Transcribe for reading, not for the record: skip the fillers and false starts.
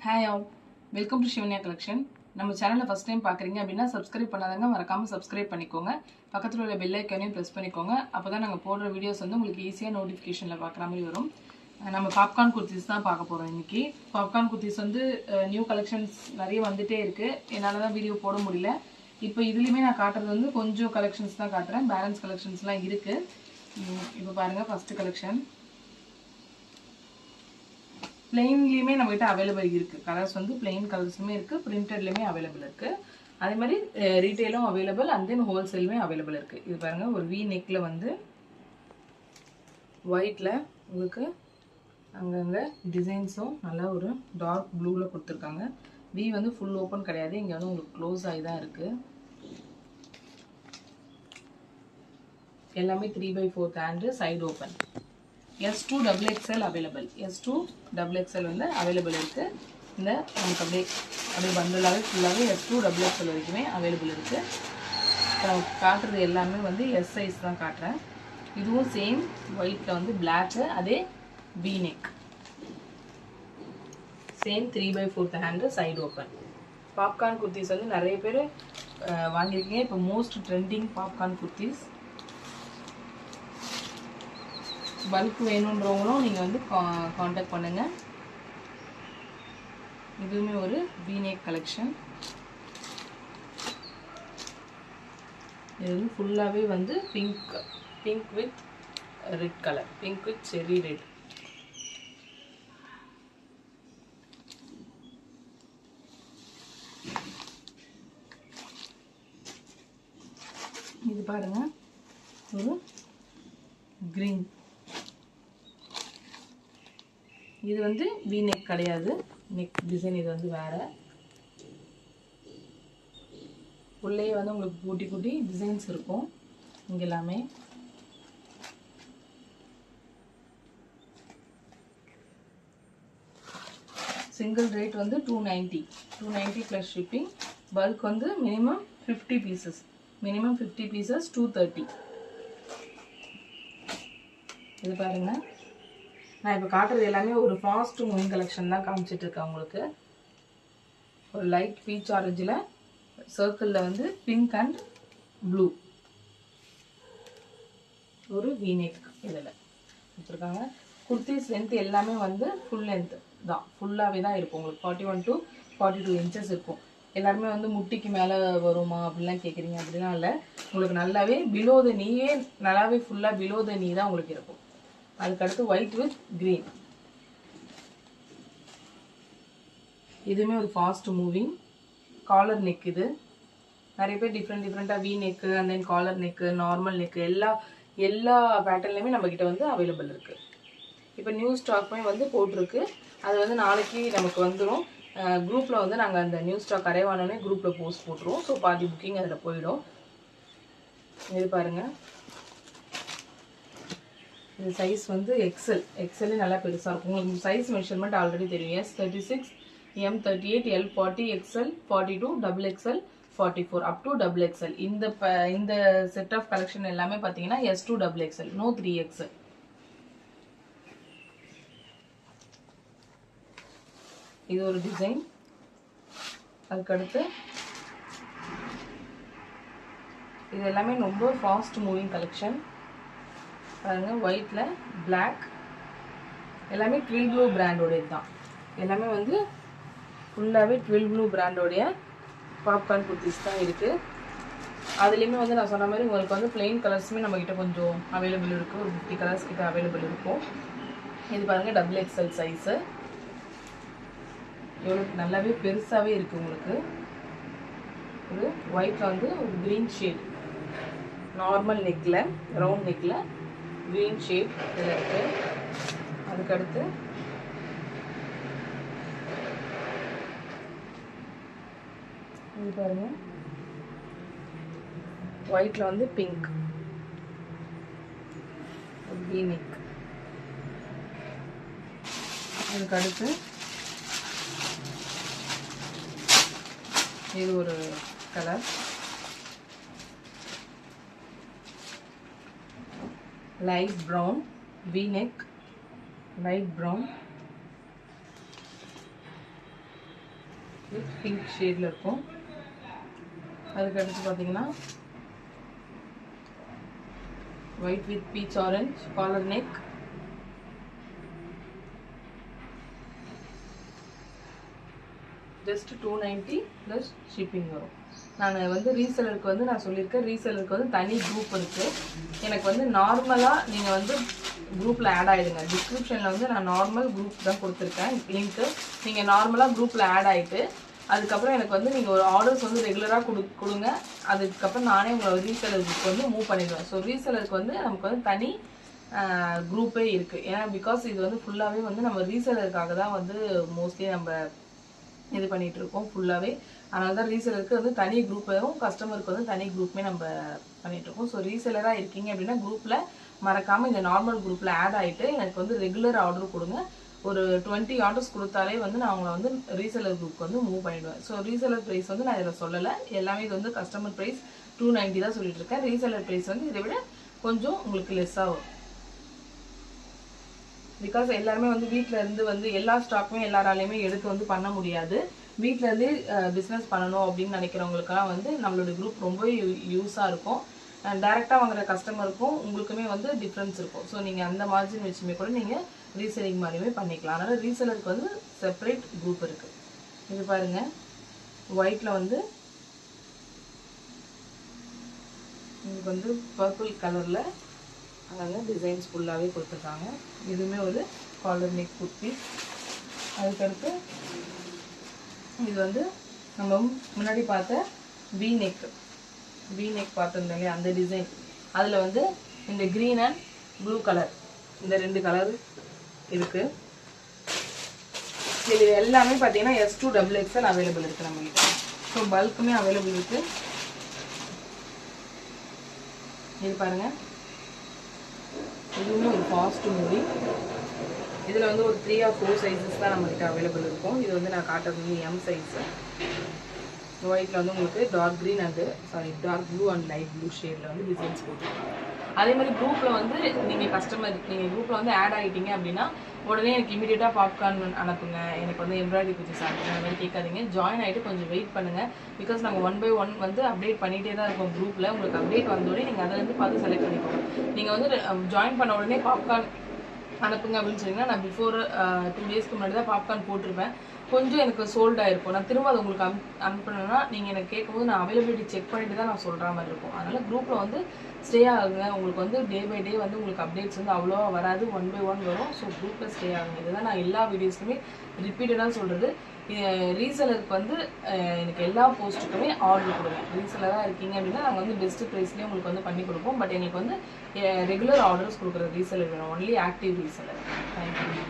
Hi all, welcome to Shivanya collection. நம்ம சேனலை first time பார்க்குறீங்க அப்படின்னா சப்ஸ்கிரைப் பண்ணாதவங்க மறக்காமல் சப்ஸ்கிரைப் பண்ணிக்கோங்க. பக்கத்தில் உள்ள பெல் ஐக்கானையும் ப்ரெஸ் பண்ணிக்கோங்க. அப்போ தான் நாங்கள் போடுற வீடியோஸ் வந்து உங்களுக்கு ஈஸியாக நோட்டிஃபிகேஷனில் பார்க்குற மாதிரி வரும். நம்ம பாப்கார்ன் குர்த்திஸ் தான் பார்க்க போகிறோம் இன்றைக்கி. பாப்கார்ன் குர்த்திஸ் வந்து நியூ கலெக்ஷன்ஸ் நிறைய வந்துகிட்டே இருக்குது. என்னால் தான் வீடியோ போட முடியல. இப்போ இதுலேயுமே நான் காட்டுறது வந்து கொஞ்சம் கலெக்ஷன்ஸ் தான் காட்டுறேன். பேலன்ஸ் கலெக்ஷன்ஸ்லாம் இருக்குது. இப்போ பாருங்கள், ஃபஸ்ட்டு கலெக்ஷன் பிளெயின்லேயுமே நம்மகிட்ட அவைலபிள் இருக்குது. கலர்ஸ் வந்து பிளெயின் கலர்ஸுமே இருக்குது, பிரிண்டட்லேயுமே அவைலபிள் இருக்குது. அதே மாதிரி ரீட்டெயிலும் அவைலபிள் அண்ட் தென் ஹோல்சேலுமே அவைலபிள் இருக்குது. இது பாருங்கள், ஒரு வி நெக்கில் வந்து ஒயிட்டில் உங்களுக்கு அங்கங்கே டிசைன்ஸும் நல்லா ஒரு டார்க் ப்ளூவில் கொடுத்துருக்காங்க. வி வந்து ஃபுல் ஓப்பன் கிடையாது, இங்கே வந்து உங்களுக்கு க்ளோஸ் ஆகி தான் இருக்குது. எல்லாமே 3/4 hand, side open. S2 XXL available. S2 XXL வந்து அவைலபிள் இருக்குது. இந்த நமக்கு அப்படியே பண்டலாகவே ஃபுல்லாகவே S2 XXL வரைக்குமே அவைலபிள் இருக்குது. காட்டுறது எல்லாமே வந்து S சைஸ் தான் காட்டுறேன். இதுவும் சேம் ஒயிட்டில் வந்து பிளாக்கு, அதே V neck, same 3/4 hand, side open. Popcorn kurtis வந்து நிறைய பேர் வாங்கியிருக்கீங்க. இப்போ most trending popcorn kurtis. Bulk வேணுன்றவங்களும் நீங்கள் வந்து காண்டாக்ட் பண்ணுங்கள். இதுவுமே ஒரு V-neck கலெக்ஷன். இது வந்து ஃபுல்லாகவே வந்து pink with red colour, pink with cherry red. இது பாருங்க, ஒரு கிரீன். இது வந்து வி நெக் கிடையாது, நெக் டிசைன் இது வந்து வேறு. உள்ளே வந்து உங்களுக்கு குட்டி குட்டி டிசைன்ஸ் இருக்கும். இங்கே எல்லாமே சிங்கிள் ரேட் வந்து 290 ப்ளஸ் ஷிப்பிங். பல்க் வந்து மினிமம் 50 பீசஸ், 230. இது பாருங்கள், நான் இப்போ காட்டுறது எல்லாமே ஒரு ஃபாஸ்ட் மூவிங் கலெக்ஷன் தான் காமிச்சிட்ருக்கேன் உங்களுக்கு. ஒரு லைட் பீச் ஆரஞ்சில் சர்க்கிளில் வந்து பிங்க் அண்ட் ப்ளூ ஒரு வீநெக் இதில் கொடுத்துருக்காங்க. குர்த்திஸ் லென்த் எல்லாமே வந்து ஃபுல் லென்த் தான், ஃபுல்லாகவே தான் இருக்கும். உங்களுக்கு 41 to 42 இன்ச்சஸ் இருக்கும். எல்லாருமே வந்து முட்டிக்கு மேலே வருமா அப்படிலாம் கேட்குறீங்க. அப்படிலாம் இல்லை, உங்களுக்கு நல்லாவே பிலோ த நீயே நல்லாவே ஃபுல்லாக பிலோ த நீ தான் உங்களுக்கு இருக்கும். அதுக்கடுத்து ஒயிட் வித் க்ரீன். இதுவுமே ஒரு ஃபாஸ்ட் மூவிங் காலர் நெக். இது நிறைய பேர் டிஃப்ரெண்ட்டாக V neck and then collar neck, normal neck, எல்லா பேட்டர்ன்லையுமே நம்மக்கிட்ட வந்து அவைலபிள் இருக்குது. இப்போ நியூ ஸ்டாக்குமே வந்து போட்டிருக்கு. அது வந்து நாளைக்கு நமக்கு வந்துடும். குரூப்பில் வந்து நாங்கள் அந்த நியூ ஸ்டாக் அரைவானோடனே குரூப்பில் போஸ்ட் போட்டுருவோம். ஸோ பாதி புக்கிங் அதில் போயிடும். இது பாருங்கள், இது சைஸ் வந்து எக்ஸல் நல்லா பெருசாக இருக்கும். உங்களுக்கு சைஸ் மெஷர்மெண்ட் ஆல்ரெடி தெரியும். S36, M38, L40, XL, 42, XXL, 44 up to XXL. இந்த செட் ஆஃப் கலெக்ஷன் எல்லாமே பார்த்தீங்கன்னா S2 XXL, நோ 3XL. இது ஒரு டிசைன். அதுக்கடுத்து இது எல்லாமே ரொம்ப ஃபாஸ்ட் மூவிங் கலெக்ஷன். பாருங்க, ஒயிட்டில் பிளாக், எல்லாமே ட்வில் ப்ளூ பிராண்டோடைய தான். எல்லாமே வந்து ஃபுல்லாகவே ட்வில் ப்ளூ பிராண்டோடைய பாப்கார்ன் குர்த்திஸ் தான் இருக்குது. அதுலேயுமே வந்து நான் சொன்ன மாதிரி உங்களுக்கு வந்து பிளெயின் கலர்ஸுமே நம்மக்கிட்ட கொஞ்சம் அவைலபிள் இருக்குது. ஒரு 50 கலர்ஸ் கிட்ட அவைலபிள் இருக்கும். இது பாருங்கள், XXL சைஸு. எவ்வளோ நல்லாவே பெருசாகவே இருக்குது உங்களுக்கு. இது ஒயிட்டில் வந்து ஒரு க்ரீன் ஷேட், நார்மல் நெக்கில், ரவுண்ட் நெக்கில் க்ரீன் ஷேட் இதில் இருக்குது. அதுக்கடுத்து இது பாருங்கள், ஒயிட்டில் வந்து பிங்க் வி நெக். அதுக்கடுத்து இது ஒரு colour, light brown V neck, light brown. Pink ஷேடில் இருக்கும். அதுக்கு அடுத்து பார்த்தீங்கன்னா white with peach orange collar neck. Just 290 plus shipping வரும். நான் வந்து ரீசெலருக்கு வந்து நான் சொல்லியிருக்கேன், ரீசெலருக்கு வந்து தனி குரூப் இருக்குது. எனக்கு வந்து நார்மலாக நீங்கள் வந்து குரூப்பில் ஆட் ஆகிடுங்க. டிஸ்கிரிப்ஷனில் வந்து நான் நார்மல் குரூப் தான் கொடுத்துருக்கேன் லிங்க்கு. நீங்கள் நார்மலாக குரூப்பில் ஆட் ஆகிட்டு அதுக்கப்புறம் எனக்கு வந்து நீங்கள் ஒரு ஆர்டர்ஸ் வந்து ரெகுலராக கொடுங்க. அதுக்கப்புறம் நானே உங்களை ரீசெலருக்கு வந்து மூவ் பண்ணிடுவேன். ஸோ ரீசெலருக்கு வந்து நமக்கு வந்து தனி குரூப்பே இருக்குது. ஏன்னா பிகாஸ் இது வந்து ஃபுல்லாகவே வந்து நம்ம ரீசெலருக்காக தான் வந்து மோஸ்ட்லி நம்ம இது பண்ணிகிட்டு இருக்கோம் ஃபுல்லாகவே. அதனால தான் ரீசெலருக்கு வந்து தனி குரூப்பும் கஸ்டமருக்கு வந்து தனி குரூப்புமே நம்ம பண்ணிகிட்ருக்கோம். ஸோ ரீசெலராக இருக்கீங்க அப்படின்னா குரூப்பில் மறக்காமல் இந்த நார்மல் குரூப்பில் ஆட் ஆகிட்டு எனக்கு வந்து ரெகுலர் ஆர்டர் கொடுங்க. ஒரு 20 ஆர்டர்ஸ் கொடுத்தாலே வந்து நான் அவங்கள வந்து ரீசெலர் குரூப் வந்து மூவ் பண்ணிவிடுவேன். ஸோ ரீசெலர் ப்ரைஸ் வந்து நான் இதில் சொல்லலை, எல்லாமே இது வந்து கஸ்டமர் ப்ரைஸ் 290 தான் சொல்லிட்டு இருக்கேன். ரீசெலர் ப்ரைஸ் வந்து இதை விட கொஞ்சம் உங்களுக்கு லெஸ்ஸாக வரும். பிகாஸ் எல்லாருமே வந்து வீட்டில் இருந்து வந்து எல்லா ஸ்டாக்குமே எல்லாராலையுமே எடுத்து வந்து பண்ண முடியாது. வீட்டில் இருந்து பிஸ்னஸ் பண்ணணும் அப்படின்னு நினைக்கிறவங்களுக்கெல்லாம் வந்து நம்மளோட குரூப் ரொம்ப யூஸாக இருக்கும். டைரெக்டாக வாங்குற கஸ்டமருக்கும் உங்களுக்குமே வந்து டிஃப்ரென்ஸ் இருக்கும். ஸோ நீங்கள் அந்த மார்ஜின் வச்சுமே கூட நீங்கள் ரீசெல்லிங் மாதிரியுமே பண்ணிக்கலாம். அதனால் ரீசெலருக்கு வந்து செப்பரேட் குரூப் இருக்குது. இது பாருங்கள், ஒயிட்டில் வந்து உங்களுக்கு வந்து பர்பிள் கலரில் அங்கே டிசைன்ஸ் ஃபுல்லாகவே கொடுத்துருக்காங்க. இதுவுமே ஒரு காலர் நெக் குர்த்தி. அதுக்கடுத்து இது வந்து நம்ம முன்னாடி பார்த்த வி நெக் பார்த்துருந்தோம் இல்லையா, அந்த டிசைன். அதில் வந்து இந்த க்ரீன் அண்ட் ப்ளூ கலர், இந்த 2 கலர் இருக்குது. இது எல்லாமே பார்த்தீங்கன்னா S2 XXL அவைலபிள் இருக்குது நம்மகிட்ட. ஸோ பல்க்குமே அவைலபிள் இருக்குது. இது பாருங்கள், இதுவுமே ஒரு ஃபாஸ்ட் மூவி. இதில் வந்து ஒரு 3 or 4 சைஸஸ் தான் நம்மகிட்ட அவைலபிள் இருக்கும். இது வந்து நான் காட்டுறது M சைஸு. ஒயிட்டில் வந்து உங்களுக்கு dark green dark blue and light blue ஷேடில் வந்து டிசைன்ஸ் போட்டுருக்காங்க. அதே மாதிரி குரூப்பில் வந்து நீங்கள் குரூப்பில் வந்து ஆட் ஆகிட்டீங்க அப்படின்னா உடனே எனக்கு இமீடியட்டாக பாப்கார்ன் அனுப்புங்க, எனக்கு வந்து எம்ப்ராய்டரி பிக்சர்ஸ் அனுப்புங்க, அந்த மாதிரி கேட்காதீங்க. ஜாயின் ஆகிட்டு கொஞ்சம் வெயிட் பண்ணுங்கள். பிகாஸ் நம்ம 1 by 1 வந்து அப்டேட் பண்ணிகிட்டே தான் இருக்கோம் குரூப்பில். உங்களுக்கு அப்டேட் வந்தோடனே நீங்கள் அதிலேருந்து பார்த்து செலக்ட் பண்ணிக்கோங்க. நீங்கள் வந்து ஜாயின் பண்ண உடனே பாப்கார்ன் அனுப்புங்க அப்படின்னு சொன்னீங்கன்னா நான் பிஃபோர் 2 டேஸ்க்கு முன்னாடி தான் பாப்கார்ன் போட்டிருப்பேன். கொஞ்சம் எனக்கு சோல்ட் ஆகிருக்கும். நான் திரும்ப அதை உங்களுக்கு அனுப்புனேன்னா நீங்கள் எனக்கு கேட்கும்போது நான் அவைலபிலிட்டி செக் பண்ணிட்டு தான் நான் சொல்கிற மாதிரி இருக்கும். அதனால் குரூப்பில் வந்து ஸ்டே ஆகுங்க. உங்களுக்கு வந்து டே பை டே வந்து உங்களுக்கு அப்டேட்ஸ் வந்து அவ்வளோவா வராது, 1 by 1 வரும். ஸோ குரூப்பில் ஸ்டே ஆகுங்க. இதுதான் நான் எல்லா வீடியோஸ்லையுமே ரிப்பீட்டடாக சொல்கிறது. ரீசெலருக்கு வந்து எனக்கு எல்லா போஸ்ட்டுக்குமே ஆர்டர் கொடுங்க. ரீசெலராக இருக்கீங்க அப்படின்னா நாங்கள் வந்து பெஸ்ட்டு ப்ரைஸ்லேயே உங்களுக்கு வந்து பண்ணி கொடுப்போம். பட் எங்களுக்கு வந்து ரெகுலர் ஆர்டர்ஸ் கொடுக்குற ரீசெலர் வேணும், ஒன்லி ஆக்டிவ் ரீசெலர். தேங்க்யூ.